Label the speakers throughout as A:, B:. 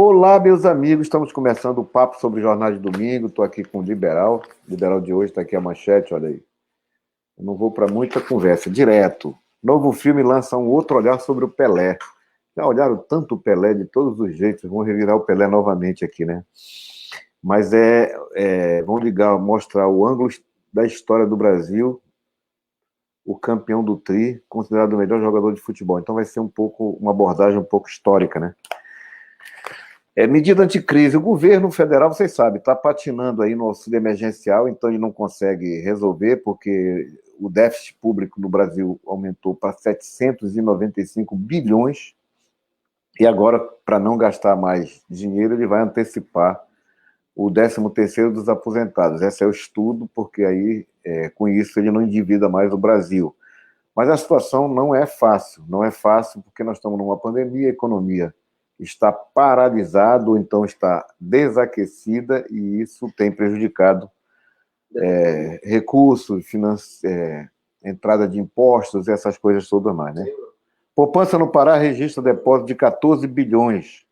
A: Olá, meus amigos, estamos começando o papo sobre jornais de domingo. Estou aqui com o Liberal. O Liberal de hoje está aqui a manchete, olha aí. Eu não vou para muita conversa, direto. Novo filme lança um outro olhar sobre o Pelé. Já olharam tanto o Pelé de todos os jeitos, vão revirar o Pelé novamente aqui, né? Mas vão ligar, mostrar o ângulo da história do Brasil, o campeão do Tri, considerado o melhor jogador de futebol. Então vai ser uma abordagem um pouco histórica, né? Medida anticrise. O governo federal, vocês sabem, está patinando aí no auxílio emergencial, então ele não consegue resolver, porque o déficit público no Brasil aumentou para 795 bilhões, e agora, para não gastar mais dinheiro, ele vai antecipar o 13º dos aposentados. Esse é o estudo, porque aí, com isso, ele não endivida mais o Brasil. Mas a situação não é fácil porque nós estamos numa pandemia, a economia está paralisada ou então está desaquecida e isso tem prejudicado recursos, entrada de impostos, essas coisas todas mais, né? Poupança no Pará registra depósito de 14 bilhões.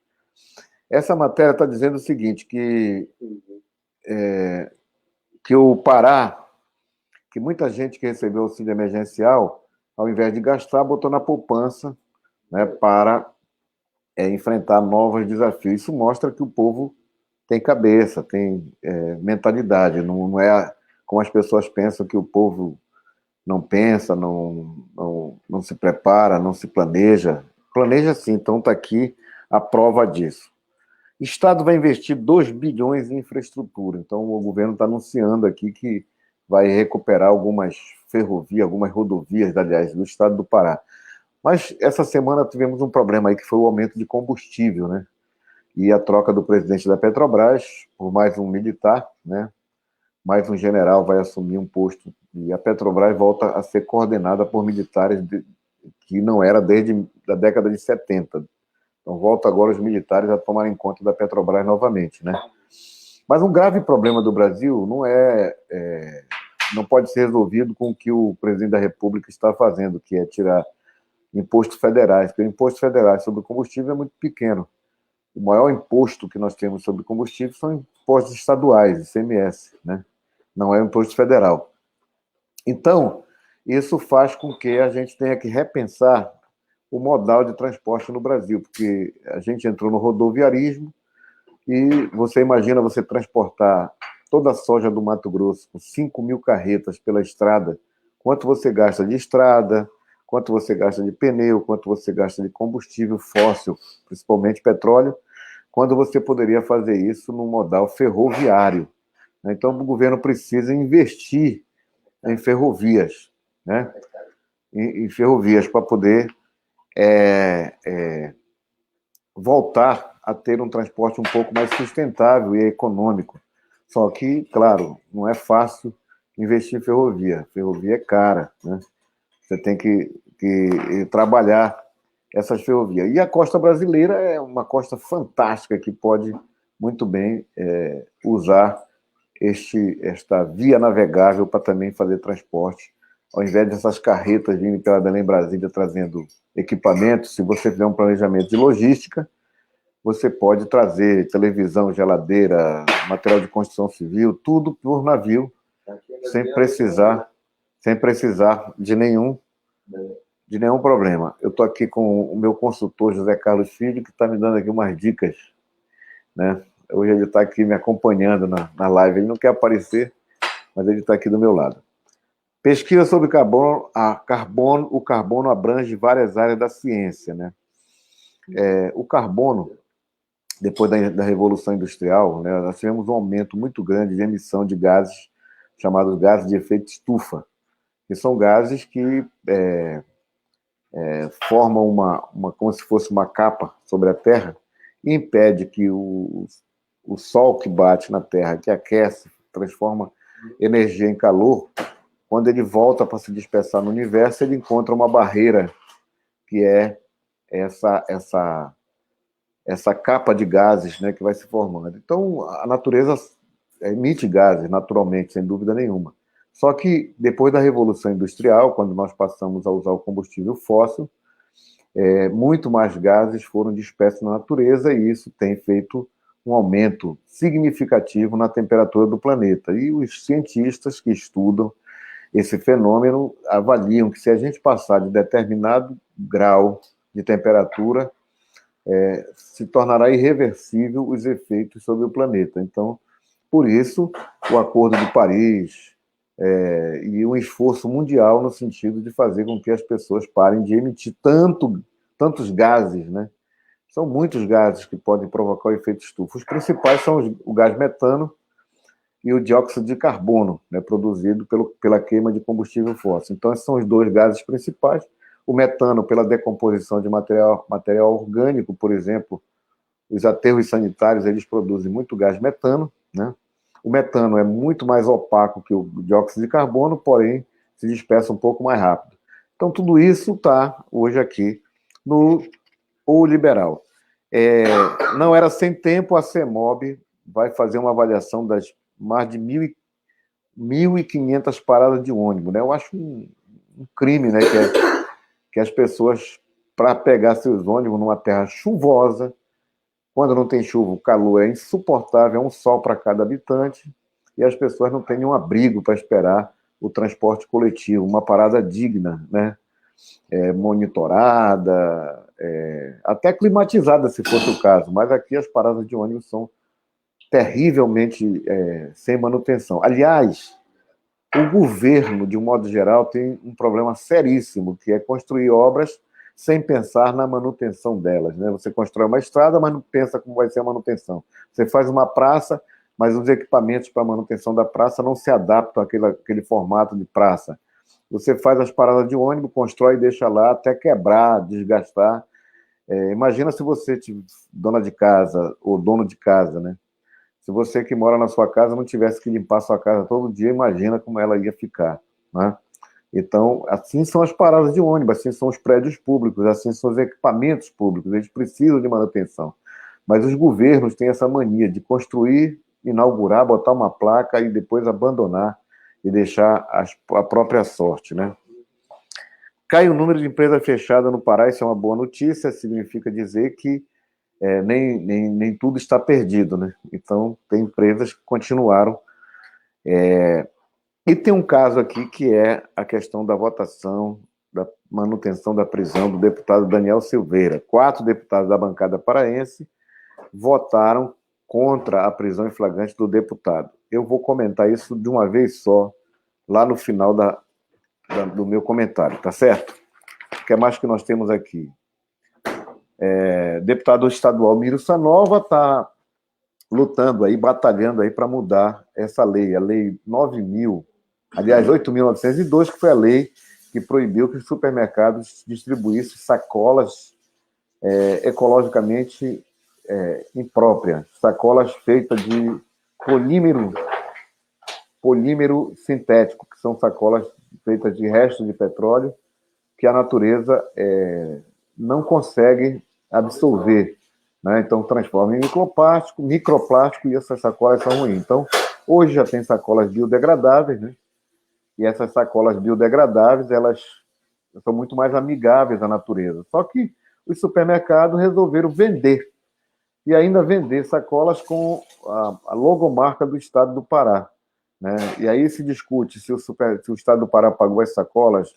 A: Essa matéria está dizendo o seguinte, que o Pará, que muita gente que recebeu auxílio emergencial, ao invés de gastar, botou na poupança, né, para enfrentar novos desafios. Isso mostra que o povo tem cabeça, tem mentalidade, não é como as pessoas pensam, que o povo não pensa, não se prepara, não se planeja. Planeja sim, então está aqui a prova disso. O Estado vai investir 2 bilhões em infraestrutura, então o governo está anunciando aqui que vai recuperar algumas ferrovias, algumas rodovias, aliás, do estado do Pará. Mas essa semana tivemos um problema aí, que foi o aumento de combustível, né? E a troca do presidente da Petrobras por mais um militar, né? Mais um general vai assumir um posto, e a Petrobras volta a ser coordenada por militares que não era desde a década de 70. Então volta agora os militares a tomarem conta da Petrobras novamente, né? Mas um grave problema do Brasil não pode ser resolvido com o que o presidente da República está fazendo, que é tirar impostos federais, porque o imposto federal sobre o combustível é muito pequeno. O maior imposto que nós temos sobre combustível são impostos estaduais, ICMS, né? Não é o imposto federal. Então, isso faz com que a gente tenha que repensar o modal de transporte no Brasil, porque a gente entrou no rodoviarismo e você imagina você transportar toda a soja do Mato Grosso com 5.000 carretas pela estrada, quanto você gasta de estrada, quanto você gasta de pneu, quanto você gasta de combustível fóssil, principalmente petróleo, quando você poderia fazer isso no modal ferroviário. Então, o governo precisa investir em ferrovias, né? Em ferrovias, para poder voltar a ter um transporte um pouco mais sustentável e econômico. Só que, claro, não é fácil investir em ferrovia. Ferrovia é cara, né? Você tem que trabalhar essas ferrovias. E a costa brasileira é uma costa fantástica que pode muito bem usar esta via navegável para também fazer transporte, ao invés dessas carretas vindo pela Belém Brasília trazendo equipamentos. Se você fizer um planejamento de logística, você pode trazer televisão, geladeira, material de construção civil, tudo por navio, sem precisar de nenhum problema. Eu estou aqui com o meu consultor, José Carlos Filho, que está me dando aqui umas dicas, né? Hoje ele está aqui me acompanhando na live. Ele não quer aparecer, mas ele está aqui do meu lado. Pesquisa sobre carbono. O carbono abrange várias áreas da ciência, né? O carbono, depois da Revolução Industrial, né, nós tivemos um aumento muito grande de emissão de gases chamados gases de efeito estufa, que são gases que formam como se fosse uma capa sobre a Terra e impede que o Sol que bate na Terra, que aquece, transforma energia em calor, quando ele volta para se dispersar no universo, ele encontra uma barreira que é essa capa de gases, né, que vai se formando. Então, a natureza emite gases naturalmente, sem dúvida nenhuma. Só que, depois da Revolução Industrial, quando nós passamos a usar o combustível fóssil, muito mais gases foram dispersos na natureza e isso tem feito um aumento significativo na temperatura do planeta. E os cientistas que estudam esse fenômeno avaliam que se a gente passar de determinado grau de temperatura, se tornará irreversível os efeitos sobre o planeta. Então, por isso, o Acordo de Paris e um esforço mundial no sentido de fazer com que as pessoas parem de emitir tantos gases, né? São muitos gases que podem provocar o efeito estufa. Os principais são o gás metano e o dióxido de carbono, né, produzido pela queima de combustível fóssil. Então, esses são os dois gases principais. O metano, pela decomposição de material orgânico, por exemplo, os aterros sanitários, eles produzem muito gás metano, né? O metano é muito mais opaco que o dióxido de carbono, porém, se dispersa um pouco mais rápido. Então, tudo isso está hoje aqui no O Liberal. Não era sem tempo, a CEMOB vai fazer uma avaliação das mais de 1.500 paradas de ônibus, né? Eu acho um crime, né? Que as pessoas, para pegar seus ônibus numa terra chuvosa, quando não tem chuva, o calor é insuportável, é um sol para cada habitante, e as pessoas não têm nenhum abrigo para esperar o transporte coletivo, uma parada digna, né? Monitorada, até climatizada, se fosse o caso, mas aqui as paradas de ônibus são terrivelmente sem manutenção. Aliás, o governo, de um modo geral, tem um problema seríssimo, que é construir obras sem pensar na manutenção delas, né? Você constrói uma estrada, mas não pensa como vai ser a manutenção. Você faz uma praça, mas os equipamentos para a manutenção da praça não se adaptam àquele formato de praça. Você faz as paradas de ônibus, constrói e deixa lá até quebrar, desgastar. Imagina se você, dona de casa ou dono de casa, né? Se você que mora na sua casa não tivesse que limpar a sua casa todo dia, imagina como ela ia ficar, né? Então, assim são as paradas de ônibus, assim são os prédios públicos, assim são os equipamentos públicos, eles precisam de manutenção. Mas os governos têm essa mania de construir, inaugurar, botar uma placa e depois abandonar e deixar a própria sorte, né? Cai o número de empresas fechadas no Pará, isso é uma boa notícia, significa dizer que nem tudo está perdido, né? Então, tem empresas que continuaram. E tem um caso aqui que é a questão da votação, da manutenção da prisão do deputado Daniel Silveira. 4 deputados da bancada paraense votaram contra a prisão em flagrante do deputado. Eu vou comentar isso de uma vez só, lá no final do meu comentário, tá certo? O que mais que nós temos aqui? Deputado estadual Miro Sanova está lutando aí, batalhando aí para mudar essa lei, a lei 8.902, que foi a lei que proibiu que os supermercados distribuíssem sacolas ecologicamente impróprias, sacolas feitas de polímero sintético, que são sacolas feitas de restos de petróleo que a natureza não consegue absorver, né? Então transforma em microplástico, e essas sacolas são ruins. Então, hoje já tem sacolas biodegradáveis, né? E essas sacolas biodegradáveis, elas são muito mais amigáveis à natureza. Só que os supermercados resolveram vender, e ainda vender sacolas com a logomarca do Estado do Pará, né? E aí se discute se o Estado do Pará pagou as sacolas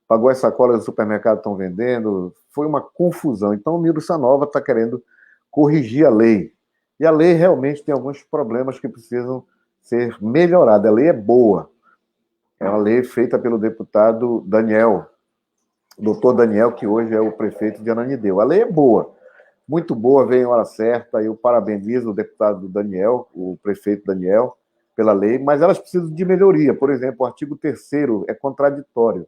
A: do supermercado estão vendendo. Foi uma confusão. Então, o Miro Sanova está querendo corrigir a lei. E a lei realmente tem alguns problemas que precisam ser melhorados. A lei é boa. É uma lei feita pelo deputado Daniel, doutor Daniel, que hoje é o prefeito de Ananindeua. A lei é boa, muito boa, veio em hora certa. Eu parabenizo o deputado Daniel, o prefeito Daniel, pela lei, mas elas precisam de melhoria. Por exemplo, o artigo 3º é contraditório.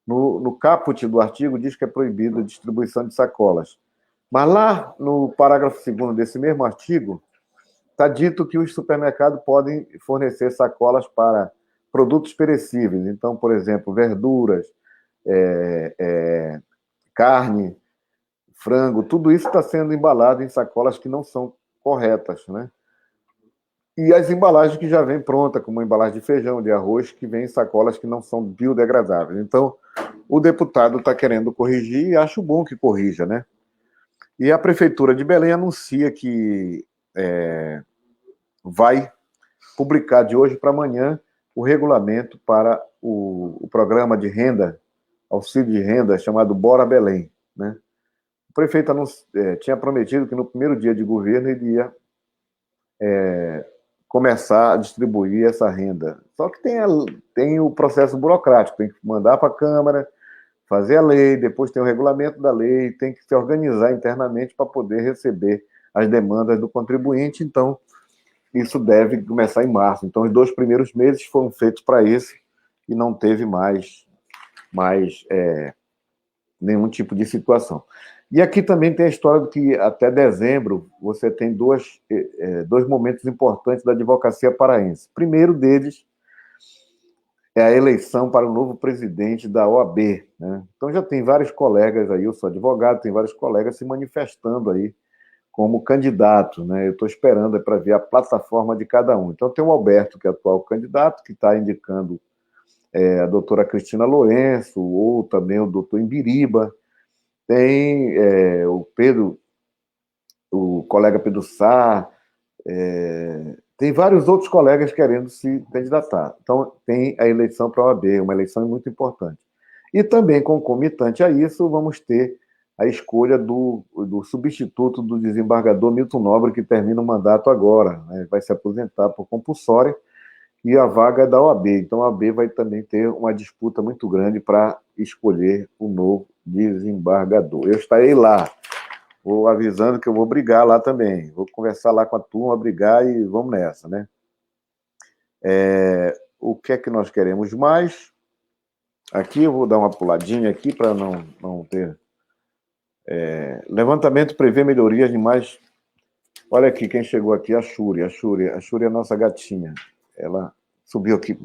A: No caput do artigo diz que é proibido a distribuição de sacolas. Mas lá no parágrafo 2º desse mesmo artigo, está dito que os supermercados podem fornecer sacolas para produtos perecíveis. Então, por exemplo, verduras, carne, frango, tudo isso está sendo embalado em sacolas que não são corretas, né? E as embalagens que já vêm pronta, como a embalagem de feijão, de arroz, que vem em sacolas que não são biodegradáveis. Então, o deputado está querendo corrigir e acho bom que corrija, né? E a Prefeitura de Belém anuncia que vai publicar de hoje para amanhã o regulamento para o programa de renda, auxílio de renda, chamado Bora Belém, né? O prefeito tinha prometido que no primeiro dia de governo ele ia começar a distribuir essa renda. Só que tem o processo burocrático, tem que mandar para a Câmara, fazer a lei, depois tem o regulamento da lei, tem que se organizar internamente para poder receber as demandas do contribuinte. Então, isso deve começar em março. Então, os 2 primeiros meses foram feitos para isso e não teve mais nenhum tipo de situação. E aqui também tem a história de que até dezembro você tem dois momentos importantes da advocacia paraense. O primeiro deles é a eleição para o novo presidente da OAB, né? Então já tem vários colegas aí, eu sou advogado, tem vários colegas se manifestando aí como candidato, né? Eu estou esperando para ver a plataforma de cada um. Então tem o Alberto, que é atual candidato, que está indicando a doutora Cristina Lourenço, ou também o doutor Imbiriba, tem o Pedro, o colega Pedro Sá, tem vários outros colegas querendo se candidatar. Então, tem a eleição para a OAB, uma eleição muito importante. E também, concomitante a isso, vamos ter a escolha do substituto do desembargador Milton Nobre, que termina o mandato agora, né? Vai se aposentar por compulsória, e a vaga é da OAB. Então, a OAB vai também ter uma disputa muito grande para escolher o novo desembargador. Eu estarei lá. Vou avisando que eu vou brigar lá também. Vou conversar lá com a turma, brigar e vamos nessa, né? O que é que nós queremos mais? Aqui eu vou dar uma puladinha aqui para não ter... levantamento prevê melhorias de mais... Olha aqui quem chegou aqui, a Shuri. A Shuri é a nossa gatinha. Ela subiu aqui.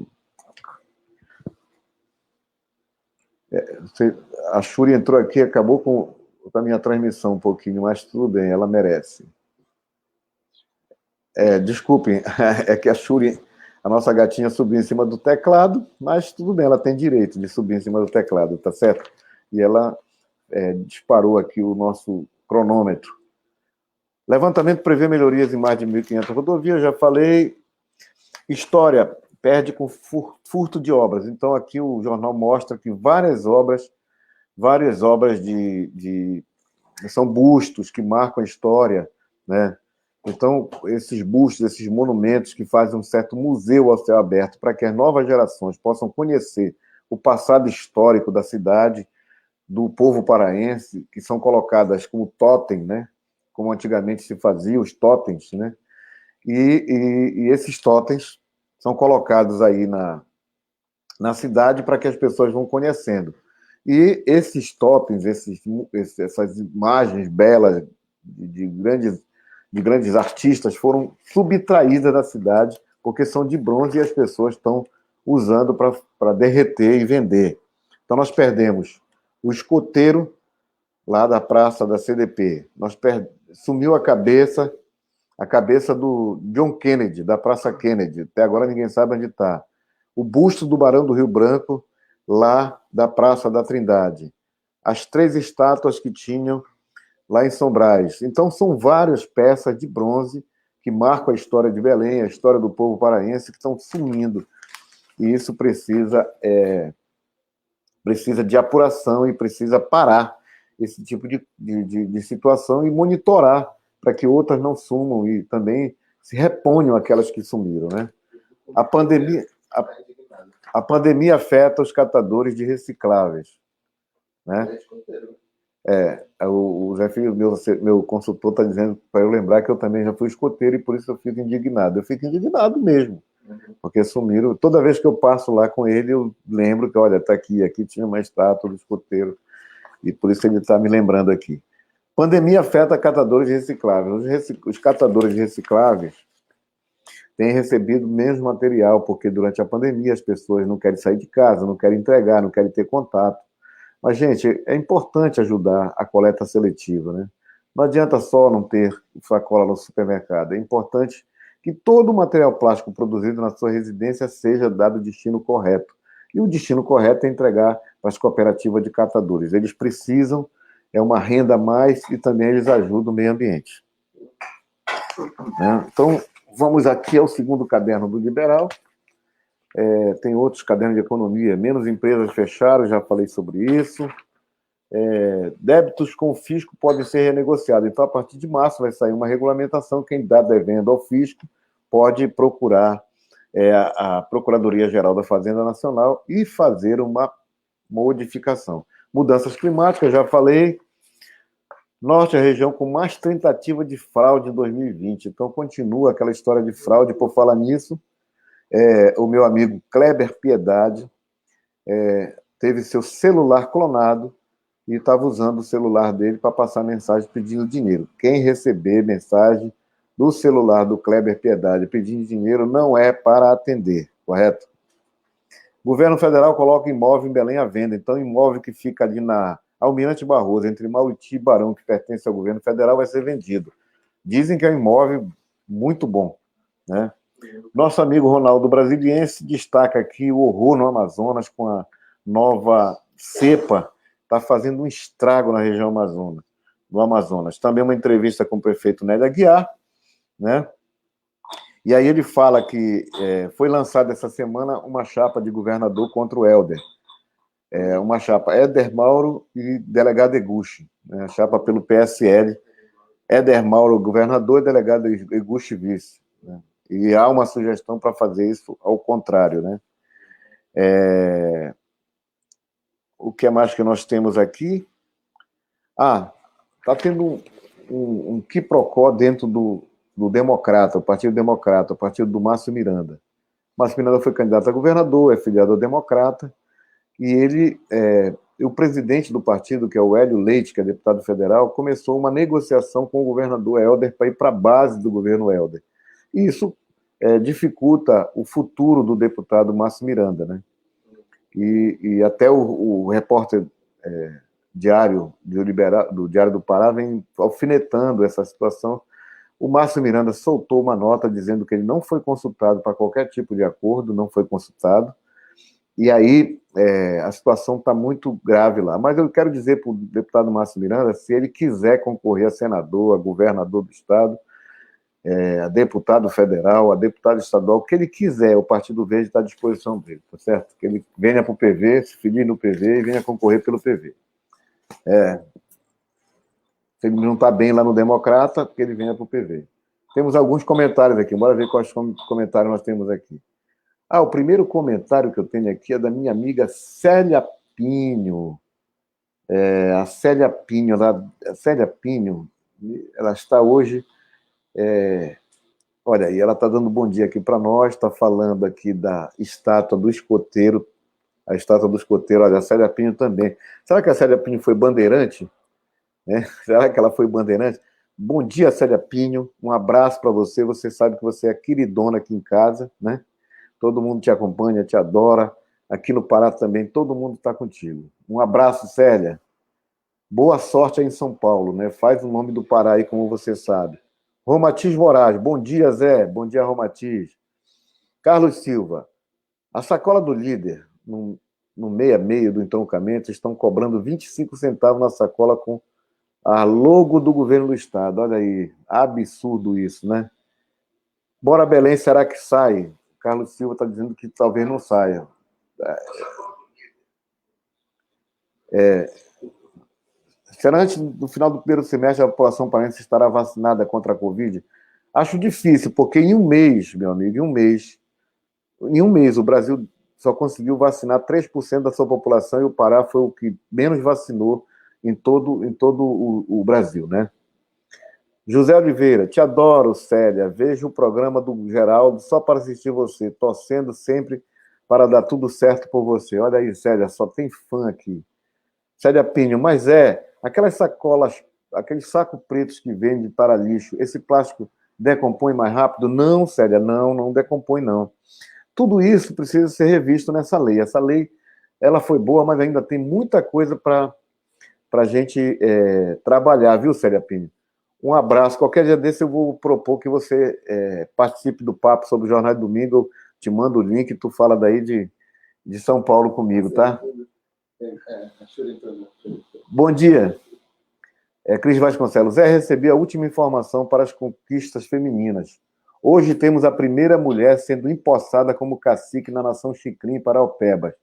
A: A Shuri entrou aqui, acabou com a minha transmissão um pouquinho, mas tudo bem, ela merece. Desculpem, é que a Shuri, a nossa gatinha, subiu em cima do teclado, mas tudo bem, ela tem direito de subir em cima do teclado, tá certo? E ela disparou aqui o nosso cronômetro. Levantamento prevê melhorias em mais de 1.500 rodovias, já falei. História perde com furto de obras. Então, aqui o jornal mostra que várias obras são bustos que marcam a história, né? Então, esses bustos, esses monumentos que fazem um certo museu ao céu aberto para que as novas gerações possam conhecer o passado histórico da cidade, do povo paraense, que são colocadas como totem, né? Como antigamente se fazia, os totens, né? E esses totens são colocados aí na cidade para que as pessoas vão conhecendo. E esses totens, essas imagens belas de grandes artistas foram subtraídas da cidade porque são de bronze e as pessoas estão usando para derreter e vender. Então, nós perdemos o escoteiro lá da praça da CDP. Sumiu a cabeça do John Kennedy, da Praça Kennedy. Até agora ninguém sabe onde está. O busto do Barão do Rio Branco, lá da Praça da Trindade. As 3 estátuas que tinham lá em São Brás. Então, são várias peças de bronze que marcam a história de Belém, a história do povo paraense, que estão sumindo. E isso precisa de apuração e precisa parar esse tipo de situação e monitorar para que outras não sumam e também se reponham aquelas que sumiram, né? A pandemia afeta os catadores de recicláveis, né? O Zé Filho, meu consultor, está dizendo para eu lembrar que eu também já fui escoteiro e por isso eu fico indignado. Eu fico indignado mesmo, porque sumiram. Toda vez que eu passo lá com ele, eu lembro que, olha, está aqui tinha uma estátua do escoteiro, e por isso ele está me lembrando aqui. Pandemia afeta catadores de recicláveis. Os catadores de recicláveis têm recebido menos material, porque durante a pandemia as pessoas não querem sair de casa, não querem entregar, não querem ter contato. Mas, gente, é importante ajudar a coleta seletiva, né? Não adianta só não ter sacola no supermercado. É importante que todo o material plástico produzido na sua residência seja dado o destino correto. E o destino correto é entregar para as cooperativas de catadores. Eles precisam, é uma renda a mais e também eles ajudam o meio ambiente. Então, vamos aqui ao segundo caderno do Liberal. Tem outros cadernos de economia. Menos empresas fecharam, já falei sobre isso. Débitos com fisco podem ser renegociados. Então, a partir de março vai sair uma regulamentação. Quem está devendo ao fisco pode procurar a Procuradoria-Geral da Fazenda Nacional e fazer uma modificação. Mudanças climáticas, já falei. Norte é a região com mais tentativa de fraude em 2020. Então, continua aquela história de fraude. Por falar nisso, o meu amigo Kleber Piedade teve seu celular clonado e estava usando o celular dele para passar mensagem pedindo dinheiro. Quem receber mensagem do celular do Kleber Piedade pedindo dinheiro não é para atender, correto? O governo federal coloca imóvel em Belém à venda. Então, imóvel que fica ali na Almirante Barroso, entre Mauriti e Barão, que pertence ao governo federal, vai ser vendido. Dizem que é um imóvel muito bom, né? Nosso amigo Ronaldo Brasiliense destaca aqui o horror no Amazonas com a nova cepa, está fazendo um estrago na região do Amazonas. Também uma entrevista com o prefeito Nélio Aguiar, né? E aí ele fala que foi lançada essa semana uma chapa de governador contra o Helder. Uma chapa Éder Mauro e delegado Eguchi, né? Chapa pelo PSL, Éder Mauro governador e delegado Eguchi vice, né? E há uma sugestão para fazer isso ao contrário, né? O que mais que nós temos aqui? Está tendo um quiprocó dentro do Democrata, o Partido Democrata, o partido do Márcio Miranda. Márcio Miranda foi candidato a governador, é filiado ao Democrata, e ele, o presidente do partido, que é o Hélio Leite, que é deputado federal, começou uma negociação com o governador Helder para ir para a base do governo Helder. E isso dificulta o futuro do deputado Márcio Miranda, né? E até o repórter diário do Diário do Pará vem alfinetando essa situação. O Márcio Miranda soltou uma nota dizendo que ele não foi consultado para qualquer tipo de acordo, não foi consultado, e aí a situação está muito grave lá. Mas eu quero dizer para o deputado Márcio Miranda, se ele quiser concorrer a senador, a governador do estado, a deputado federal, a deputado estadual, o que ele quiser, o Partido Verde está à disposição dele, tá certo? Que ele venha para o PV, se filie no PV e venha concorrer pelo PV. Se ele não está bem lá no Democrata, que ele venha para o PV. Temos alguns comentários aqui, bora ver quais comentários nós temos aqui. O primeiro comentário que eu tenho aqui é da minha amiga Célia Pinho. A Célia Pinho, ela está hoje... olha aí, ela está dando bom dia aqui para nós, está falando aqui da estátua do escoteiro, a estátua do escoteiro, olha, a Célia Pinho também. Será que a Célia Pinho foi bandeirante? Será que ela foi bandeirante? Bom dia, Célia Pinho, um abraço para você, você sabe que você é queridona aqui em casa, né? Todo mundo te acompanha, te adora, aqui no Pará também, todo mundo está contigo. Um abraço, Célia. Boa sorte aí em São Paulo, né? Faz o nome do Pará aí, como você sabe. Romatiz Moraes, bom dia, Zé. Bom dia, Romatiz. Carlos Silva, a sacola do líder, no meio do entroncamento, estão cobrando 25 centavos na sacola com a logo do governo do estado. Olha aí, absurdo isso, né? Bora Belém, será que sai? Carlos Silva está dizendo que talvez não saia. Será antes do final do primeiro semestre a população paraense estará vacinada contra a Covid? Acho difícil, porque em um mês, meu amigo, em um mês o Brasil só conseguiu vacinar 3% da sua população e o Pará foi o que menos vacinou em todo o Brasil, né? José Oliveira, te adoro, Célia. Vejo o programa do Geraldo só para assistir você, torcendo sempre para dar tudo certo por você. Olha aí, Célia, só tem fã aqui. Célia Pinho, mas aquelas sacolas, aqueles sacos pretos que vendem para lixo, esse plástico decompõe mais rápido? Não, Célia, não decompõe, não. Tudo isso precisa ser revisto nessa lei. Essa lei, ela foi boa, mas ainda tem muita coisa para a gente trabalhar, viu, Célia Pinho? Um abraço. Qualquer dia desse eu vou propor que você participe do papo sobre o Jornal de Domingo. Eu te mando o link, tu fala daí de São Paulo comigo, tá? Bom dia. Cris Vasconcelos. Recebi a última informação para as conquistas femininas. Hoje temos a primeira mulher sendo empossada como cacique na nação Xicrim para Alpebas.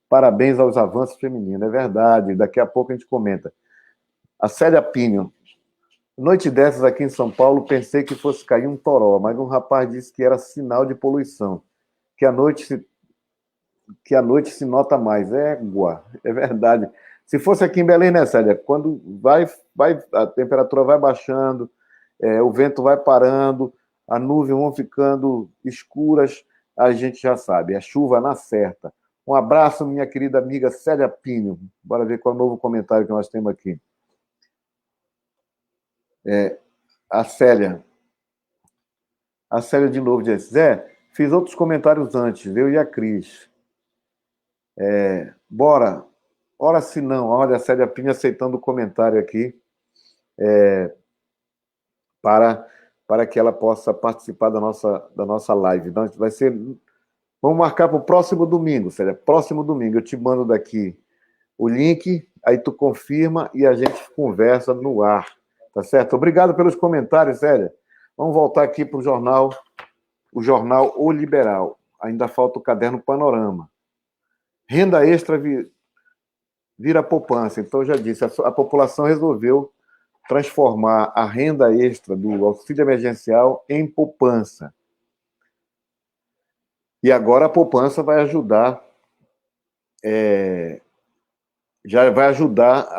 A: Parabéns aos avanços femininos. É verdade, daqui a pouco a gente comenta. A Célia Pinho. Noite dessas aqui em São Paulo, pensei que fosse cair um toró, mas um rapaz disse que era sinal de poluição, que à noite se nota mais. Égua, é verdade. Se fosse aqui em Belém, né, Célia? Quando a temperatura vai baixando, o vento vai parando, as nuvens vão ficando escuras, a gente já sabe, é chuva na certa. Um abraço, minha querida amiga Célia Pinho. Bora ver qual é o novo comentário que nós temos aqui. A Célia de novo diz: Zé, fiz outros comentários antes, eu e a Cris. Bora. Ora se não. Olha, a Célia Pinho aceitando o comentário aqui para que ela possa participar da nossa live. Então, vai ser... Vamos marcar para o próximo domingo, Célia. Próximo domingo. Eu te mando daqui o link, aí tu confirma e a gente conversa no ar. Tá certo? Obrigado pelos comentários, Célia. Vamos voltar aqui para o jornal O Liberal. Ainda falta o caderno Panorama. Renda extra vira poupança. Então, eu já disse, a população resolveu transformar a renda extra do auxílio emergencial em poupança. E agora a poupança vai ajudar, já vai ajudar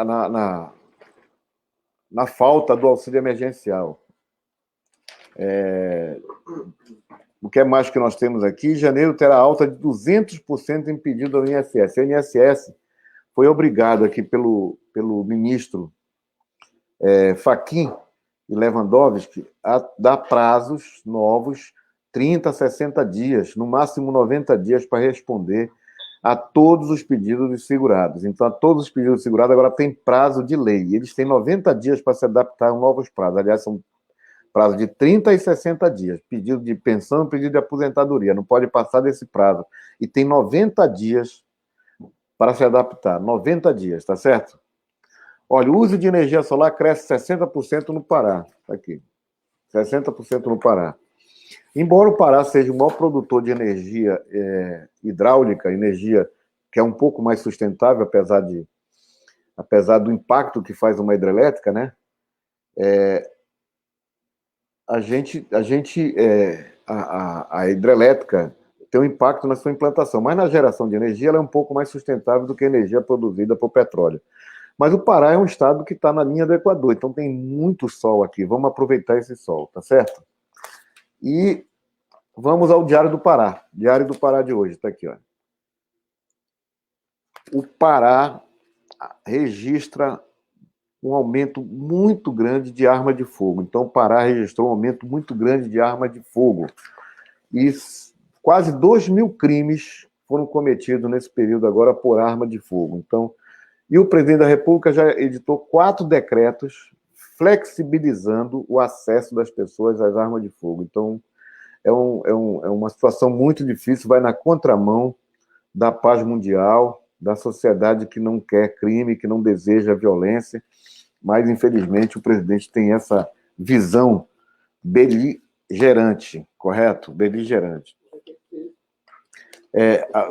A: na falta do auxílio emergencial. O que é mais que nós temos aqui? Janeiro terá alta de 200% em pedido ao INSS. O INSS foi obrigado aqui pelo ministro Fachin e Lewandowski a dar prazos novos, 30, 60 dias, no máximo 90 dias para responder a todos os pedidos dos segurados. Então, a todos os pedidos dos segurados agora tem prazo de lei. Eles têm 90 dias para se adaptar a novos prazos. Aliás, são prazo de 30 e 60 dias. Pedido de pensão, pedido de aposentadoria. Não pode passar desse prazo. E tem 90 dias para se adaptar. 90 dias, tá certo? Olha, o uso de energia solar cresce 60% no Pará. Aqui. 60% no Pará. Embora o Pará seja o maior produtor de energia hidráulica, energia que é um pouco mais sustentável, apesar do impacto que faz uma hidrelétrica, né? A hidrelétrica tem um impacto na sua implantação, mas na geração de energia ela é um pouco mais sustentável do que a energia produzida por petróleo. Mas o Pará é um estado que está na linha do Equador, então tem muito sol aqui. Vamos aproveitar esse sol, tá certo? E vamos ao Diário do Pará. Diário do Pará de hoje, está aqui, ó. O Pará registra um aumento muito grande de arma de fogo. Então, o Pará registrou um aumento muito grande de arma de fogo. E quase 2.000 crimes foram cometidos nesse período agora por arma de fogo. Então, e o presidente da República já editou 4 decretos flexibilizando o acesso das pessoas às armas de fogo. Então, é uma situação muito difícil, vai na contramão da paz mundial, da sociedade que não quer crime, que não deseja violência, mas, infelizmente, o presidente tem essa visão beligerante, correto? Beligerante.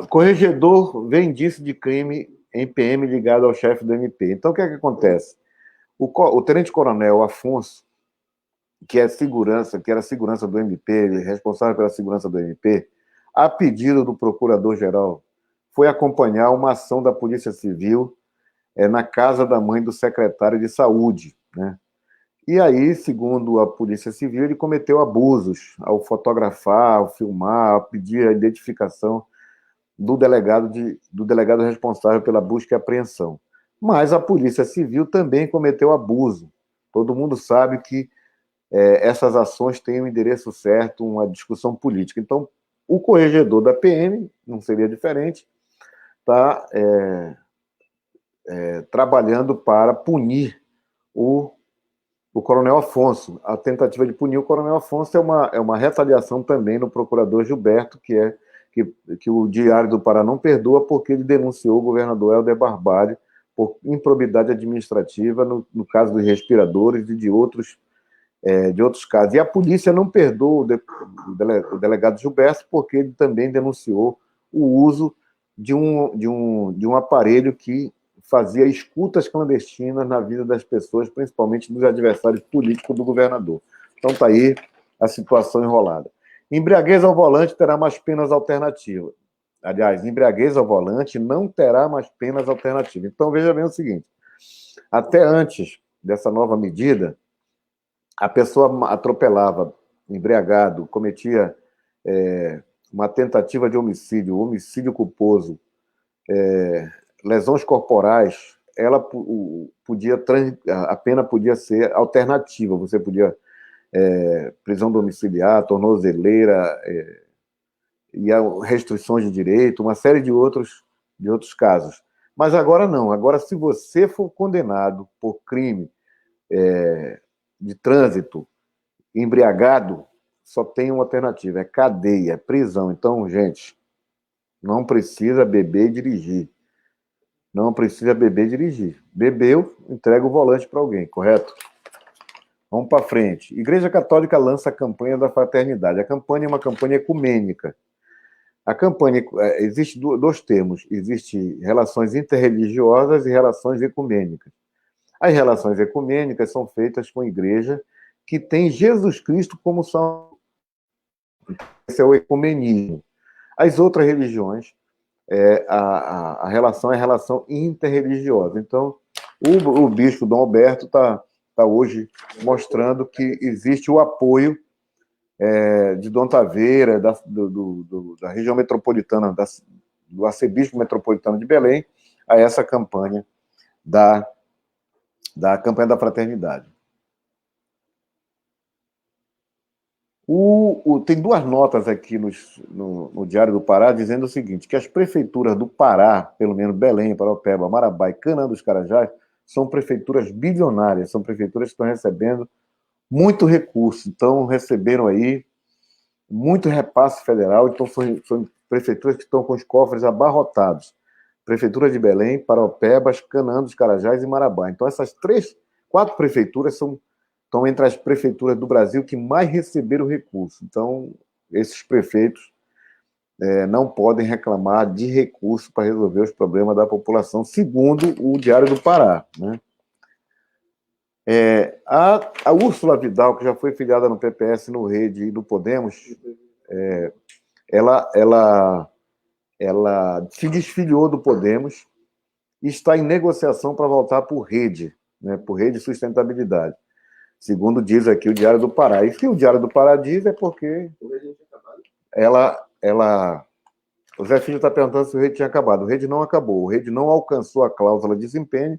A: Corregedor vê indício de crime em PM ligado ao chefe do MP. Então, o que é que acontece? O tenente-coronel Afonso, que era segurança do MP, responsável pela segurança do MP, a pedido do procurador-geral, foi acompanhar uma ação da Polícia Civil na casa da mãe do secretário de Saúde, né? E aí, segundo a Polícia Civil, ele cometeu abusos ao fotografar, ao filmar, ao pedir a identificação do delegado responsável pela busca e apreensão. Mas a Polícia Civil também cometeu abuso. Todo mundo sabe que essas ações têm um endereço certo, uma discussão política. Então, o corregedor da PM, não seria diferente, está trabalhando para punir o o Coronel Afonso. A tentativa de punir o Coronel Afonso é uma retaliação também no procurador Gilberto, que o Diário do Pará não perdoa porque ele denunciou o governador Helder Barbalho por improbidade administrativa no caso dos respiradores e de outros casos. E a polícia não perdoa o delegado Gilberto porque ele também denunciou o uso de um aparelho que fazia escutas clandestinas na vida das pessoas, principalmente dos adversários políticos do governador. Então está aí a situação enrolada. Embriaguez ao volante terá mais penas alternativas. Aliás, embriaguez ao volante não terá mais penas alternativas. Então veja bem o seguinte, até antes dessa nova medida, a pessoa atropelava, embriagado, cometia uma tentativa de homicídio, homicídio culposo, lesões corporais, a pena podia ser alternativa. Você podia prisão domiciliar, tornozeleira, e restrições de direito, uma série de outros casos. Mas agora não. Agora, se você for condenado por crime de trânsito, embriagado, só tem uma alternativa, é cadeia, prisão. Então, gente, não precisa beber e dirigir. Não precisa beber e dirigir. Bebeu, entrega o volante para alguém, correto? Vamos para frente. Igreja Católica lança a campanha da fraternidade. A campanha é uma campanha ecumênica. A campanha, existe dois termos, existe relações interreligiosas e relações ecumênicas. As relações ecumênicas são feitas com a igreja que tem Jesus Cristo como salvo. Esse é o ecumenismo. As outras religiões, a relação é relação interreligiosa. Então, o bispo Dom Alberto está hoje mostrando que existe o apoio de Dom Taveira, da região metropolitana, do arcebispo metropolitano de Belém, a essa campanha da campanha da fraternidade. Tem duas notas aqui no Diário do Pará dizendo o seguinte, que as prefeituras do Pará, pelo menos Belém, Paraopeba, Marabá e Canaã dos Carajás, são prefeituras bilionárias, são prefeituras que estão recebendo muito recurso, então receberam aí muito repasse federal, então são prefeituras que estão com os cofres abarrotados. Prefeitura de Belém, Paraopebas, Canaã dos Carajás e Marabá. Então essas 4 prefeituras estão entre as prefeituras do Brasil que mais receberam recurso. Então, esses prefeitos não podem reclamar de recurso para resolver os problemas da população, segundo o Diário do Pará, né? A Úrsula Vidal, que já foi filiada no PPS, no Rede e no Podemos, ela se desfiliou do Podemos e está em negociação para voltar para o Rede, né, por Rede de Sustentabilidade. Segundo diz aqui o Diário do Pará. E se o Diário do Pará diz é porque o Zé Filho está perguntando se o Rede tinha acabado. O Rede não acabou. O Rede não alcançou a cláusula de desempenho.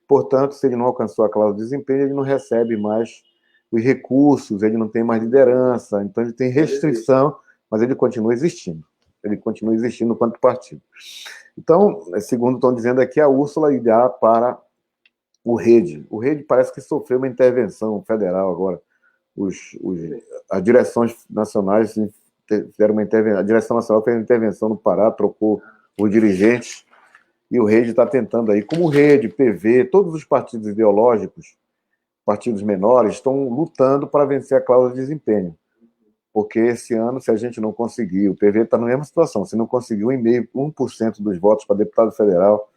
A: Portanto, se ele não alcançou a cláusula de desempenho, ele não recebe mais os recursos, ele não tem mais liderança, então ele tem restrição, mas ele continua existindo. Ele continua existindo enquanto partido. Então, segundo estão dizendo aqui, a Úrsula irá para o Rede. O Rede parece que sofreu uma intervenção federal agora. As direções nacionais fizeram uma intervenção. A direção nacional fez uma intervenção no Pará, trocou os dirigentes, e o Rede está tentando aí, como o Rede, PV, todos os partidos ideológicos, partidos menores, estão lutando para vencer a cláusula de desempenho. Porque esse ano, se a gente não conseguir, o PV está na mesma situação, se não conseguir 1% dos votos para deputado federal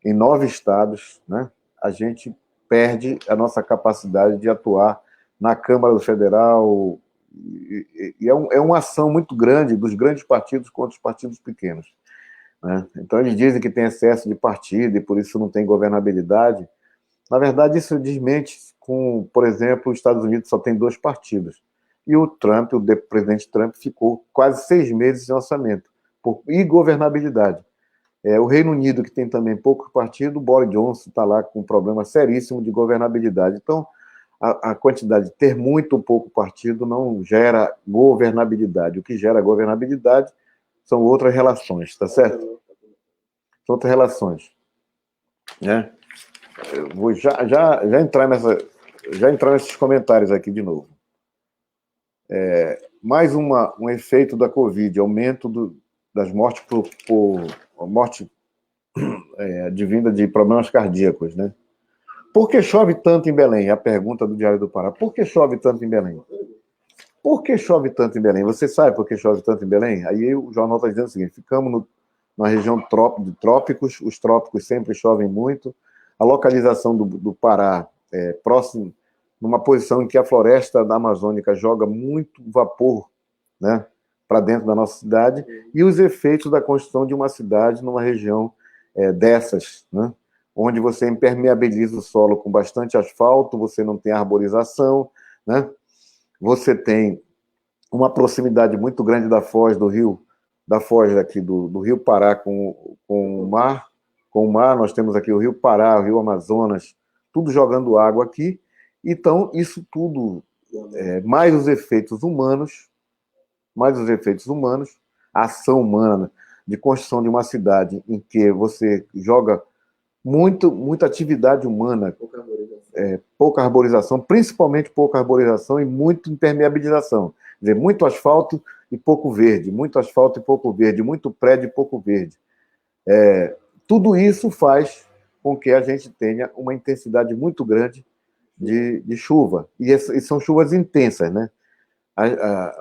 A: em 9 estados, né, a gente perde a nossa capacidade de atuar na Câmara Federal, e é uma ação muito grande dos grandes partidos contra os partidos pequenos. Né? Então, eles dizem que tem excesso de partido e por isso não tem governabilidade. Na verdade, isso desmente com, por exemplo, os Estados Unidos só tem 2 partidos. E o presidente Trump, ficou quase 6 meses sem orçamento, por ingovernabilidade. O Reino Unido, que tem também poucos partidos, o Boris Johnson está lá com um problema seríssimo de governabilidade. Então, a quantidade de ter muito ou pouco partido não gera governabilidade. O que gera governabilidade são outras relações, tá certo? São outras relações. Né? Eu vou já entrar já entrar nesses comentários aqui de novo. Mais um efeito da Covid, aumento das mortes por morte advinda de problemas cardíacos, né? Por que chove tanto em Belém? A pergunta do Diário do Pará. Por que chove tanto em Belém? Por que chove tanto em Belém? Você sabe por que chove tanto em Belém? Aí o jornal está dizendo o seguinte: ficamos na região de trópicos, os trópicos sempre chovem muito, a localização do Pará é próximo, numa posição em que a floresta da Amazônica joga muito vapor, né, para dentro da nossa cidade, e os efeitos da construção de uma cidade numa região dessas, né, onde você impermeabiliza o solo com bastante asfalto, você não tem arborização, né, você tem uma proximidade muito grande da foz do rio, da foz aqui do Rio Pará com o mar. Com o mar, nós temos aqui o Rio Pará, o Rio Amazonas, tudo jogando água aqui. Então, isso tudo, mais os efeitos humanos, a ação humana de construção de uma cidade em que você joga muita atividade humana, pouca arborização, principalmente pouca arborização e muita impermeabilização. Quer dizer, muito asfalto e pouco verde, muito asfalto e pouco verde, muito prédio e pouco verde. Tudo isso faz com que a gente tenha uma intensidade muito grande de chuva. E são chuvas intensas, né?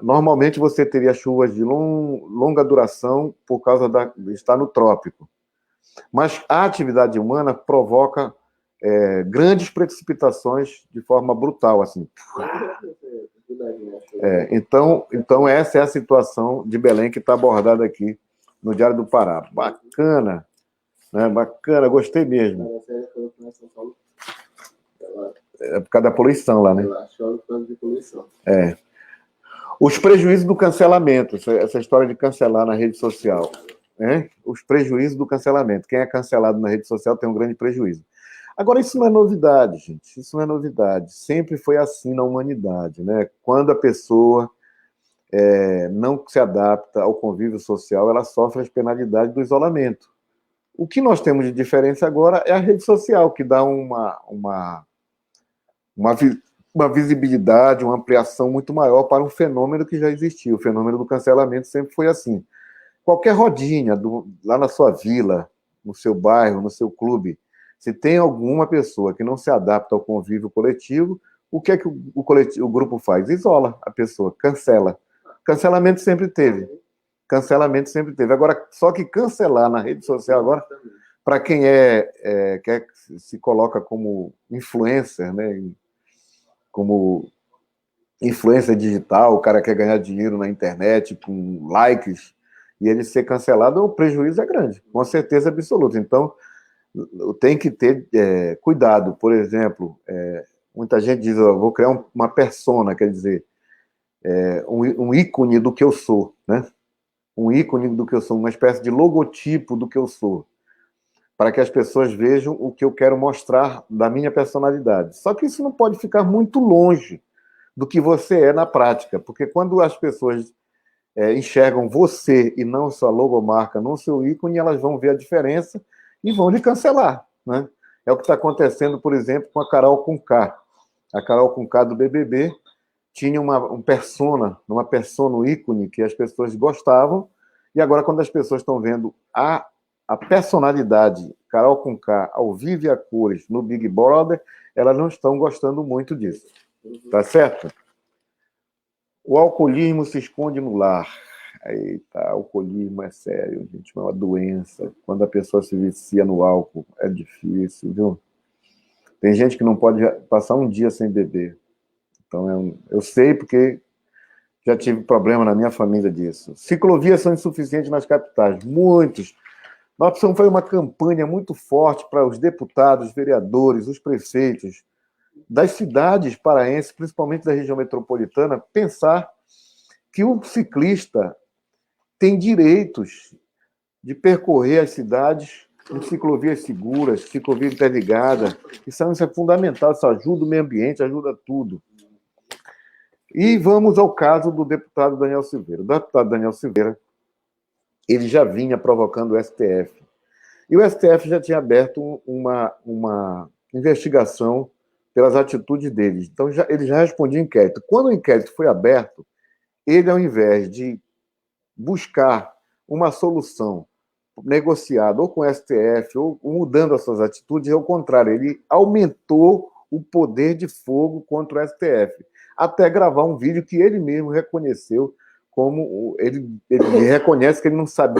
A: Normalmente você teria chuvas de longa duração por causa de estar no trópico. Mas a atividade humana provoca grandes precipitações de forma brutal, assim. Então essa é a situação de Belém que está abordada aqui no Diário do Pará. Bacana, né? Bacana, gostei mesmo. É por causa da poluição lá, né? Os prejuízos do cancelamento, essa história de cancelar na rede social. Os prejuízos do cancelamento. Quem é cancelado na rede social tem um grande prejuízo. Agora, isso não é novidade, gente. Isso não é novidade. Sempre foi assim na humanidade, né? Quando a pessoa não se adapta ao convívio social, ela sofre as penalidades do isolamento. O que nós temos de diferença agora é a rede social, que dá uma visibilidade, uma ampliação muito maior para um fenômeno que já existia. O fenômeno do cancelamento sempre foi assim. Qualquer rodinha, lá na sua vila, no seu bairro, no seu clube, se tem alguma pessoa que não se adapta ao convívio coletivo, o que é que o grupo faz? Isola a pessoa, cancela. Cancelamento sempre teve. Agora, só que cancelar na rede social agora, para quem quer se coloca como influencer, né? Como influência digital, o cara quer ganhar dinheiro na internet com likes, e ele ser cancelado, o prejuízo é grande, com certeza absoluta. Então, tem que ter cuidado. Por exemplo, muita gente diz, vou criar uma persona, quer dizer, um ícone do que eu sou, né? Um ícone do que eu sou, uma espécie de logotipo do que eu sou, para que as pessoas vejam o que eu quero mostrar da minha personalidade. Só que isso não pode ficar muito longe do que você é na prática, porque quando as pessoas enxergam você e não sua logomarca, não seu ícone, elas vão ver a diferença e vão lhe cancelar, né? É o que está acontecendo, por exemplo, com a Carol Conká. A Carol Conká do BBB tinha uma persona, um ícone que as pessoas gostavam, e agora quando as pessoas estão vendo a personalidade Carol Conká ao vivo e a cores no Big Brother, elas não estão gostando muito disso. Tá certo? O alcoolismo se esconde no lar. Eita, alcoolismo é sério, gente, é uma doença. Quando a pessoa se vicia no álcool, é difícil, viu? Tem gente que não pode passar um dia sem beber. Então, eu sei porque já tive problema na minha família disso. Ciclovias são insuficientes nas capitais, muitos. Nós precisamos fazer uma campanha muito forte para os deputados, os vereadores, os prefeitos das cidades paraenses, principalmente da região metropolitana, pensar que o ciclista tem direitos de percorrer as cidades em ciclovias seguras, ciclovia interligada. Isso é fundamental, isso ajuda o meio ambiente, ajuda tudo. E vamos ao caso do deputado Daniel Silveira. O deputado Daniel Silveira, ele já vinha provocando o STF. E o STF já tinha aberto uma investigação pelas atitudes deles. Então, ele já respondia o inquérito. Quando o inquérito foi aberto, ele, ao invés de buscar uma solução negociada ou com o STF ou mudando as suas atitudes, ao contrário, ele aumentou o poder de fogo contra o STF, até gravar um vídeo que ele mesmo reconheceu como ele reconhece que ele não sabe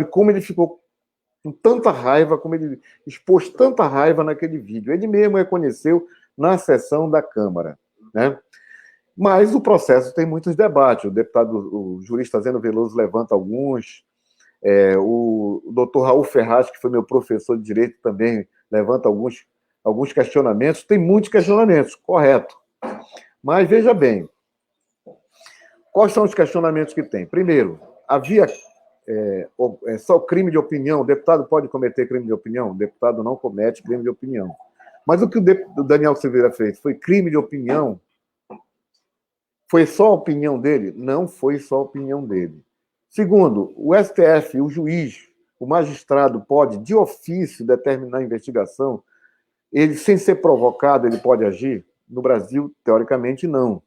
A: como ele ficou com tanta raiva, como ele expôs tanta raiva naquele vídeo. Ele mesmo reconheceu na sessão da Câmara, né? Mas o processo tem muitos debates. O jurista Zeno Veloso levanta alguns, o doutor Raul Ferraz, que foi meu professor de direito, também levanta alguns questionamentos. Tem muitos questionamentos, correto. Mas veja bem, quais são os questionamentos que tem? Primeiro, havia só crime de opinião? O deputado pode cometer crime de opinião? O deputado não comete crime de opinião. Mas o que o Daniel Silveira fez foi crime de opinião? Foi só a opinião dele? Não foi só a opinião dele. Segundo, o STF, o juiz, o magistrado pode, de ofício, determinar a investigação? Ele, sem ser provocado, ele pode agir? No Brasil, teoricamente, não.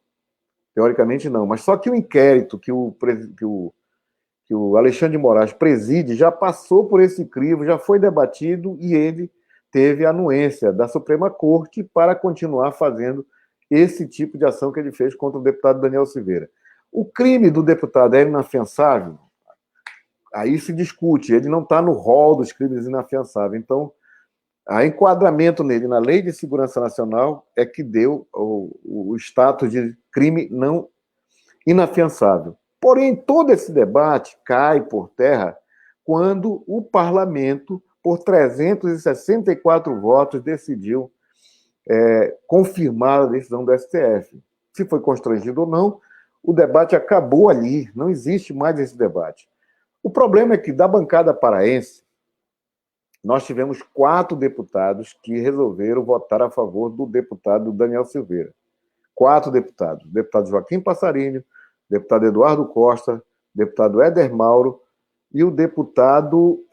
A: Teoricamente, não. Mas só que o inquérito que o Alexandre de Moraes preside já passou por esse crivo, já foi debatido e ele teve a anuência da Suprema Corte para continuar fazendo esse tipo de ação que ele fez contra o deputado Daniel Silveira. O crime do deputado é inafiançável? Aí se discute, ele não está no rol dos crimes inafiançáveis. Então, o enquadramento nele na Lei de Segurança Nacional é que deu o status de crime não inafiançável. Porém, todo esse debate cai por terra quando o parlamento, por 364 votos, decidiu confirmar a decisão do STF. Se foi constrangido ou não, o debate acabou ali, não existe mais esse debate. O problema é que, da bancada paraense, nós tivemos 4 deputados que resolveram votar a favor do deputado Daniel Silveira. 4 deputados. O deputado Joaquim Passarinho, o deputado Eduardo Costa, o deputado Éder Mauro e o deputado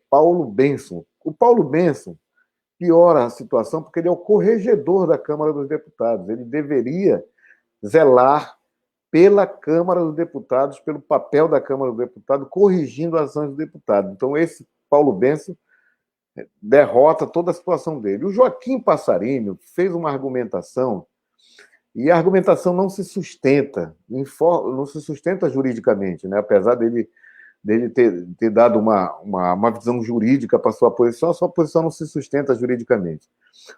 A: Paulo Benson. O Paulo Benson piora a situação porque ele é o corregedor da Câmara dos Deputados. Ele deveria zelar pela Câmara dos Deputados, pelo papel da Câmara dos Deputados, corrigindo as ações do deputado. Então, esse Paulo Benson derrota toda a situação dele. O Joaquim Passarinho fez uma argumentação, e a argumentação não se sustenta, não se sustenta juridicamente, né? Apesar dele ter dado uma visão jurídica para a sua posição não se sustenta juridicamente.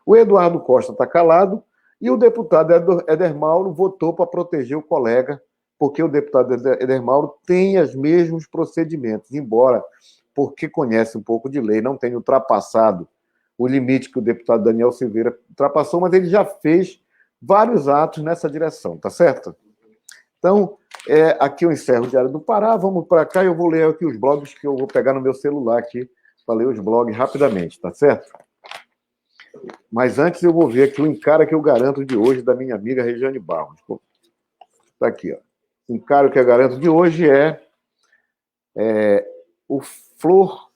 A: O Eduardo Costa está calado e o deputado Éder Mauro votou para proteger o colega, porque o deputado Éder Mauro tem os mesmos procedimentos, embora, porque conhece um pouco de lei, não tenha ultrapassado o limite que o deputado Daniel Silveira ultrapassou, mas ele já fez vários atos nessa direção, tá certo? Então, aqui eu encerro o Diário do Pará, vamos para cá e eu vou ler aqui os blogs que eu vou pegar no meu celular aqui para ler os blogs rapidamente, tá certo? Mas antes eu vou ver aqui o Encara que eu garanto de hoje da minha amiga Regiane Barros. Está aqui, ó. O Encara que eu garanto de hoje é o Flor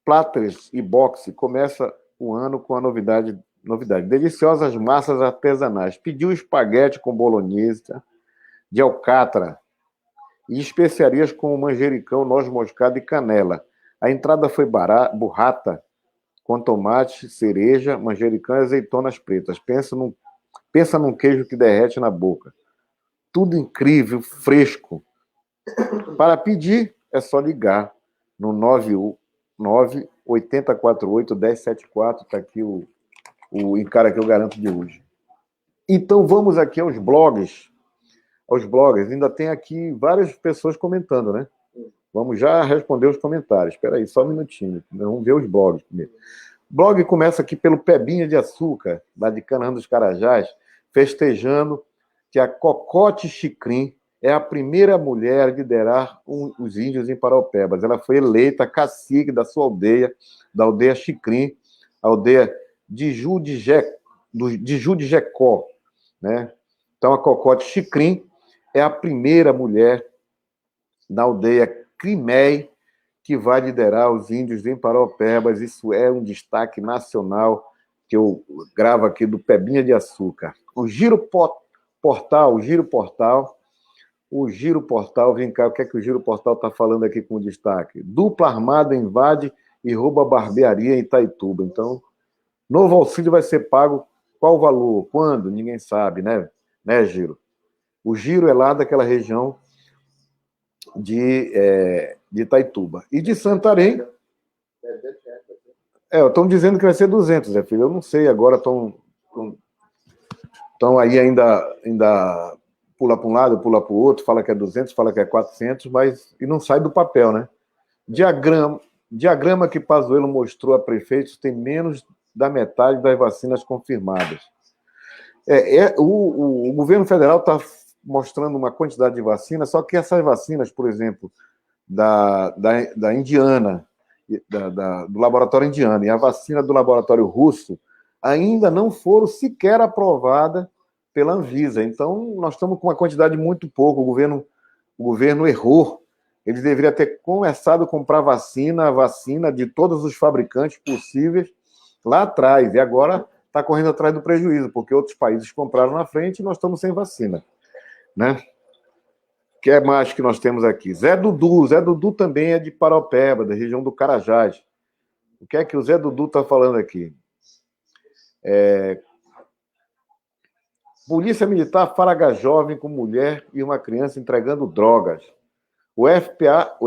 A: Platters e Boxe começa o ano com a novidade. Deliciosas massas artesanais. Pediu espaguete com bolonhesa, de alcatra, e especiarias com manjericão, noz moscada e canela. A entrada foi burrata, com tomate, cereja, manjericão e azeitonas pretas. Pensa num queijo que derrete na boca. Tudo incrível, fresco. Para pedir, é só ligar no 98048-1074. Está aqui o Encara que eu garanto de hoje. Então, vamos aqui aos blogs. Aos blogs. Ainda tem aqui várias pessoas comentando, né? Vamos já responder os comentários. Espera aí, só um minutinho. Vamos ver os blogs primeiro. O blog começa aqui pelo Pebinha de Açúcar, lá de Canaã dos Carajás, festejando que a Cocote Chicrim é a primeira mulher a liderar os índios em Paraupebas. Ela foi eleita cacique da sua aldeia, da aldeia Chicrim, a aldeia de Judijecó, né? Então, a Cocote Chicrim é a primeira mulher da aldeia Crimei que vai liderar os índios em Paraupebas. Isso é um destaque nacional. que eu gravo aqui do Pebinha de Açúcar. O Giro Portal, vem cá, o que é que o Giro Portal está falando aqui com destaque? Dupla armada invade e rouba barbearia em Itaituba. Então, novo auxílio vai ser pago, qual o valor? Quando? Ninguém sabe, né, Giro? O Giro é lá daquela região de Itaituba. E de Santarém... estão dizendo que vai ser 200, Zé Filho. Eu não sei, agora estão aí ainda pula para um lado, pula para o outro, fala que é 200, fala que é 400, mas e não sai do papel, né? Diagrama que Pazuello mostrou a prefeitos tem menos da metade das vacinas confirmadas. O governo federal está mostrando uma quantidade de vacinas, só que essas vacinas, por exemplo, da indiana, do laboratório indiano e a vacina do laboratório russo ainda não foram sequer aprovadas pela Anvisa. Então, nós estamos com uma quantidade muito pouca. O governo errou. Ele deveria ter começado a comprar vacina de todos os fabricantes possíveis lá atrás. E agora está correndo atrás do prejuízo, porque outros países compraram na frente e nós estamos sem vacina, né? O que é mais que nós temos aqui? Zé Dudu também é de Paraupeba, da região do Carajás. O que é que o Zé Dudu está falando aqui? Polícia Militar flagra jovem com mulher e uma criança entregando drogas. O FPA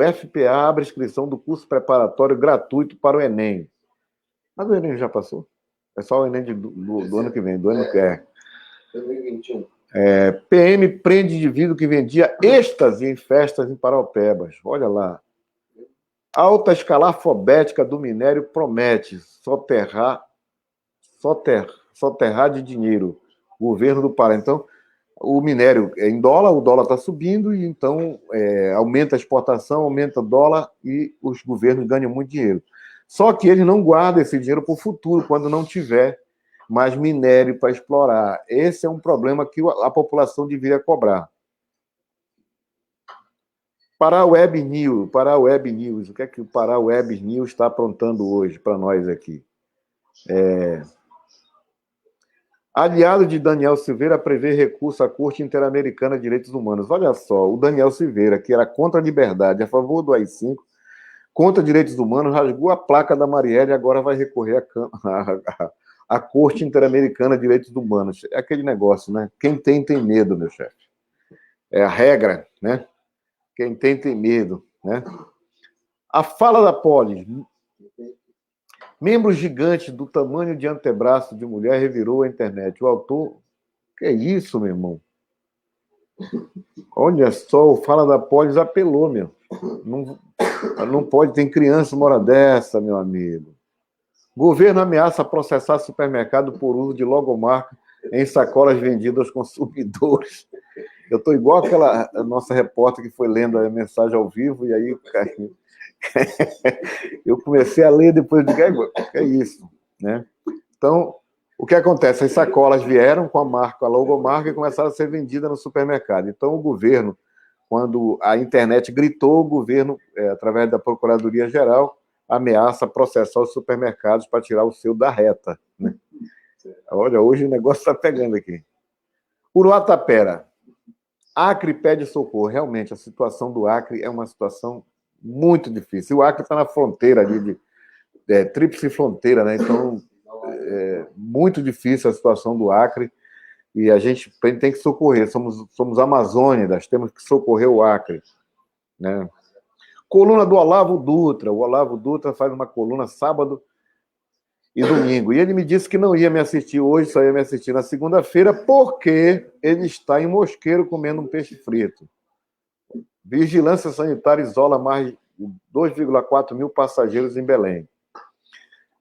A: abre inscrição do curso preparatório gratuito para o Enem. Mas o Enem já passou? É só o Enem do ano que vem, do ano que é. 2021. PM prende indivíduo que vendia êxtase em festas em Paraupebas. Olha lá. Alta escalafobética do minério promete soterrar de dinheiro. Governo do Pará. Então, o minério é em dólar, o dólar está subindo, e então aumenta a exportação, aumenta o dólar e os governos ganham muito dinheiro. Só que eles não guardam esse dinheiro para o futuro, quando não tiver mais minério para explorar. Esse é um problema que a população deveria cobrar. Pará Web News. O que é que o Pará Web News está aprontando hoje para nós aqui? Aliado de Daniel Silveira prevê recurso à Corte Interamericana de Direitos Humanos. Olha só, o Daniel Silveira, que era contra a liberdade, a favor do AI-5, contra direitos humanos, rasgou a placa da Marielle e agora vai recorrer à Corte Interamericana de Direitos Humanos. É aquele negócio, né? Quem tem medo, meu chefe. É a regra, né? Quem tem medo, né? A fala da Polis. Membro gigante do tamanho de antebraço de mulher revirou a internet. O autor... Que é isso, meu irmão? Olha só, o Fala da Polis apelou, meu. Não pode, tem criança uma hora dessa, meu amigo. Governo ameaça processar supermercado por uso de logomarca em sacolas vendidas aos consumidores. Eu estou igual aquela nossa repórter que foi lendo a mensagem ao vivo, e aí eu comecei a ler depois de que é isso, né? Então, o que acontece? As sacolas vieram com a logomarca, e começaram a ser vendidas no supermercado. Então, o governo, quando a internet gritou, o governo, através da Procuradoria-Geral, ameaça processar os supermercados para tirar o seu da reta, né? Olha, hoje o negócio está pegando aqui. Uruatapera. Acre pede socorro. Realmente, a situação do Acre é uma situação muito difícil. O Acre está na fronteira ali, tríplice fronteira, né? Então, é muito difícil a situação do Acre, e a gente tem que socorrer. Somos amazônidas, temos que socorrer o Acre, né? Coluna do Olavo Dutra. O Olavo Dutra faz uma coluna sábado e domingo. E ele me disse que não ia me assistir hoje, só ia me assistir na segunda-feira, porque ele está em Mosqueiro comendo um peixe frito. Vigilância Sanitária isola mais de 2,4 mil passageiros em Belém.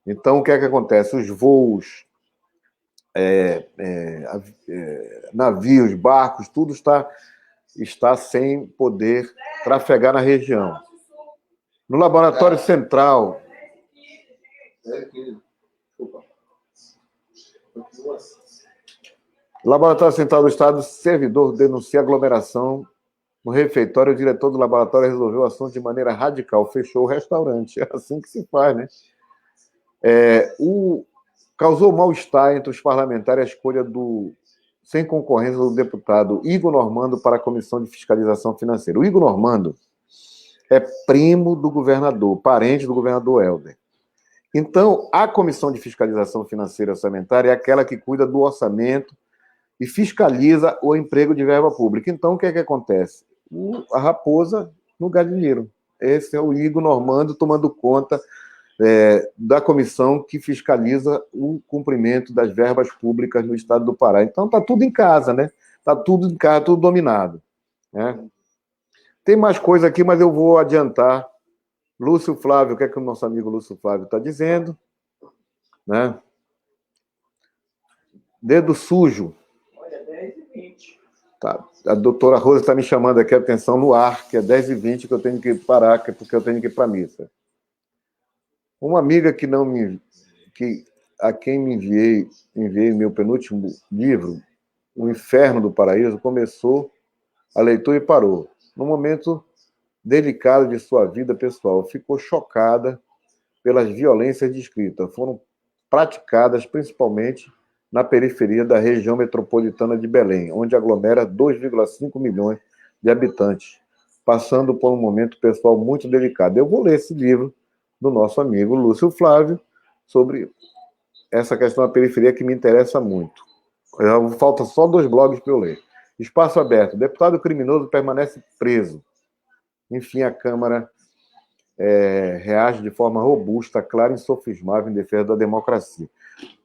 A: Então, o que é que acontece? Os voos, navios, barcos, tudo está sem poder trafegar na região. No Laboratório Central... Laboratório Central do Estado, servidor denuncia aglomeração no refeitório. O diretor do laboratório resolveu o assunto de maneira radical, fechou o restaurante. É assim que se faz, né? Causou mal-estar entre os parlamentares a escolha sem concorrência do deputado Igor Normando para a Comissão de Fiscalização Financeira. O Igor Normando é primo do governador, parente do governador Helder. Então, a Comissão de Fiscalização Financeira Orçamentária é aquela que cuida do orçamento e fiscaliza o emprego de verba pública. Então, o que é que acontece? A raposa no galinheiro. Esse é o Igor Normando tomando conta da comissão que fiscaliza o cumprimento das verbas públicas no estado do Pará. Então, está tudo em casa, né? Está tudo em casa, tudo dominado. Né? Tem mais coisa aqui, mas eu vou adiantar. Lúcio Flávio, o que é que o nosso amigo Lúcio Flávio está dizendo? Né? Dedo sujo.
B: Olha, 10h20.
A: Tá. A doutora Rosa está me chamando aqui a atenção no ar, que é 10h20 que eu tenho que parar, porque eu tenho que ir para a missa. Uma amiga a quem me enviei meu penúltimo livro, O Inferno do Paraíso, começou a leitura e parou. No momento delicado de sua vida pessoal, ficou chocada pelas violências descritas. Foram praticadas principalmente na periferia da região metropolitana de Belém, onde aglomera 2,5 milhões de habitantes, passando por um momento pessoal muito delicado. Eu vou ler esse livro do nosso amigo Lúcio Flávio sobre essa questão da periferia que me interessa muito. Falta só 2 blogs para eu ler. Espaço aberto. Deputado criminoso permanece preso. Enfim, a Câmara reage de forma robusta, clara e insofismável em defesa da democracia.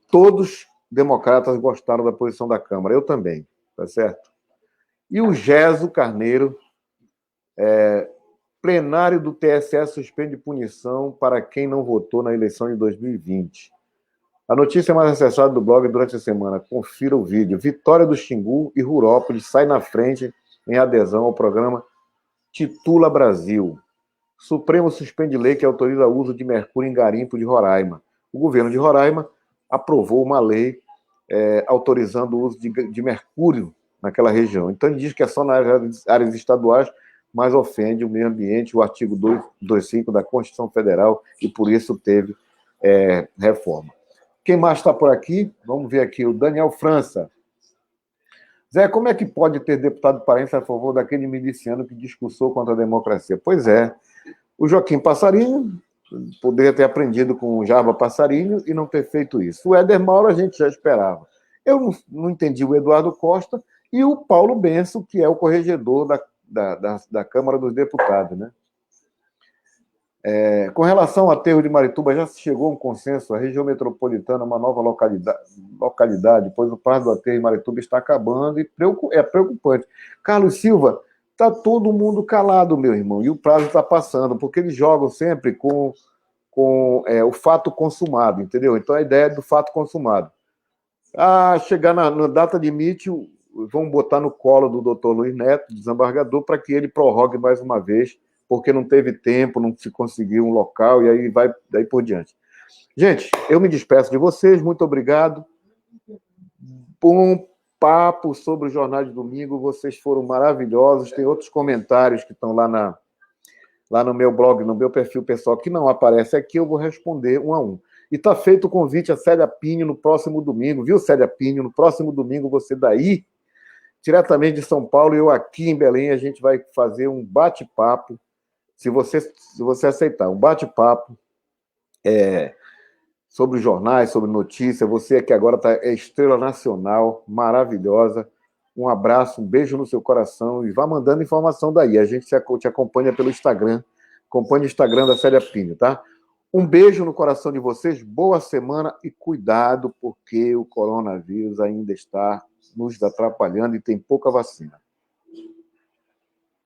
A: Todos democratas gostaram da posição da Câmara. Eu também, tá certo? E o Geso Carneiro, plenário do TSE suspende punição para quem não votou na eleição de 2020. A notícia mais acessada do blog durante a semana. Confira o vídeo. Vitória do Xingu e Rurópolis sai na frente em adesão ao programa Titula Brasil. Supremo suspende lei que autoriza o uso de mercúrio em garimpo de Roraima. O governo de Roraima aprovou uma lei autorizando o uso de mercúrio naquela região. Então, ele diz que é só nas áreas estaduais, mas ofende o meio ambiente, o artigo 225 da Constituição Federal, e por isso teve reforma. Quem mais está por aqui? Vamos ver aqui, o Daniel França. Zé, como é que pode ter deputado paraense a favor daquele miliciano que discursou contra a democracia? Pois é, o Joaquim Passarinho poderia ter aprendido com o Jarbas Passarinho e não ter feito isso. O Éder Mauro a gente já esperava. Eu não entendi o Eduardo Costa e o Paulo Benço, que é o corregedor da Câmara dos Deputados, né? Com relação ao aterro de Marituba, já se chegou a um consenso. A região metropolitana é uma nova localidade, pois o prazo do aterro de Marituba está acabando e é preocupante. Carlos Silva, está todo mundo calado, meu irmão, e o prazo está passando, porque eles jogam sempre com o fato consumado, entendeu? Então, a ideia é do fato consumado. Chegar na data limite, vão botar no colo do doutor Luiz Neto, desembargador, para que ele prorrogue mais uma vez, porque não teve tempo, não se conseguiu um local, e aí vai daí por diante. Gente, eu me despeço de vocês, muito obrigado. Bom papo sobre o Jornal de Domingo, vocês foram maravilhosos. Tem outros comentários que estão lá no meu blog, no meu perfil pessoal, que não aparece aqui, eu vou responder um a um. E está feito o convite a Célia Pinho no próximo domingo, viu, Célia Pinho? No próximo domingo, você daí, diretamente de São Paulo, e eu aqui em Belém, a gente vai fazer um bate-papo, se você aceitar, um bate-papo sobre jornais, sobre notícias. Você que agora é estrela nacional, maravilhosa. Um abraço, um beijo no seu coração e vá mandando informação daí. A gente te acompanha pelo Instagram. Acompanhe o Instagram da Célia Pinho, tá? Um beijo no coração de vocês, boa semana e cuidado, porque o coronavírus ainda está nos atrapalhando e tem pouca vacina.